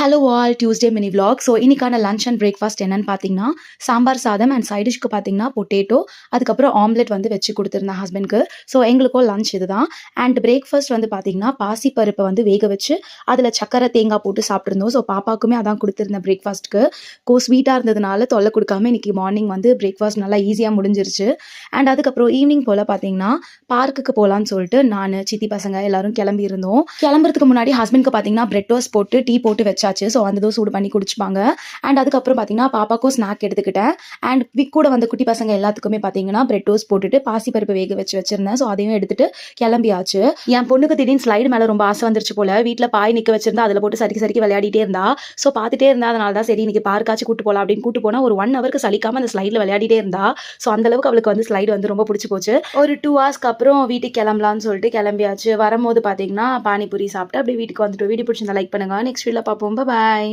Hello all Tuesday mini vlog. So இன்னைக்கான lunch and breakfast என்னன்னு பார்த்தீங்கன்னா சாம்பார் சாதம் அண்ட் சைடிஷ்க்கு பார்த்தீங்கன்னா பொட்டேட்டோ அதுக்கப்புறம் ஆம்லெட் வந்து வச்சு கொடுத்துருந்தேன் ஹஸ்பண்ட்க்கு. ஸோ எங்களுக்கும் லஞ்ச் இதுதான். அண்ட் பிரேக்ஃபாஸ்ட் வந்து பார்த்தீங்கன்னா பாசிப்பருப்பை வந்து வேக வச்சு அதில் சக்கரை தேங்காய் போட்டு சாப்பிட்ருந்தோம். ஸோ பாப்பாவுக்குமே அதான் கொடுத்துருந்தேன் பிரேக்ஃபாஸ்ட்டுக்கு. ஸ்வீட்டாக இருந்ததுனால தொல்லை கொடுக்காம இன்னைக்கு மார்னிங் வந்து பிரேக்ஃபாஸ்ட் நல்லா ஈஸியாக முடிஞ்சிருச்சு. அண்ட் அதுக்கப்புறம் ஈவினிங் போல் பார்த்தீங்கன்னா பார்க்குக்கு போகலான்னு சொல்லிட்டு நான் சித்தி பசங்க எல்லாரும் கிளம்பி இருந்தோம். கிளம்புறதுக்கு முன்னாடி ஹஸ்பண்ட்க்கு பார்த்தீங்கன்னா பிரெட் டோஸ்ட் போட்டு டீ போட்டு வச்சாச்சு. ஸோ அந்த தோசை சூடு பண்ணி குடிச்சுப்பாங்க. அண்ட் அதுக்கப்புறம் பார்த்தீங்கன்னா பாப்பாக்கும் ஸ்நாக் எடுத்துக்கிட்டேன். அண்ட் கூட வந்து குட்டி பசங்க எல்லாத்துக்குமே பார்த்தீங்கன்னா பிரெட் டோஸ்ட் போட்டுட்டு பாசிப்பருப்பு வேக வச்சிருந்தேன். ஸோ அதையும் எடுத்துட்டு கிளம்பியாச்சு. என் பொண்ணுக்கு திடீர்னு ஸ்லைடு மேலே ரொம்ப ஆசை வந்துருச்சு போல. வீட்டில் பாய் நிற்க வச்சிருந்தா அதில் போட்டு சறுக்கி விளையாடிட்டே இருந்தா. ஸோ பார்த்துட்டே இருந்தா. அதனால தான் சரி இன்னைக்கு பார்க்காச்சும் கூட்டு போகலாம் அப்படின்னு கூட்டு போனால் ஒரு 1 ஹவருக்கு சலிக்காம அந்த ஸ்லைடில் விளையாடிட்டே இருந்தா. ஸோ அந்த அளவுக்கு அவளுக்கு வந்து ஸ்லைடு வந்து ரொம்ப பிடிச்சி போச்சு. ஒரு 2 ஹவர்ஸ்க்கு அப்புறம் வீட்டுக்கு கிளம்பலான்னு சொல்லிட்டு கிளம்பியாச்சு. வரும்போது பார்த்தீங்கன்னா பானிபூரி சாப்பிட்டு அப்படியே வீட்டுக்கு வந்துட்டு. வீடியோ பிடிச்சிருந்தா லைக் பண்ணுங்க. நெக்ஸ்ட் வீடியோவில் பார்ப்போம். பாய்.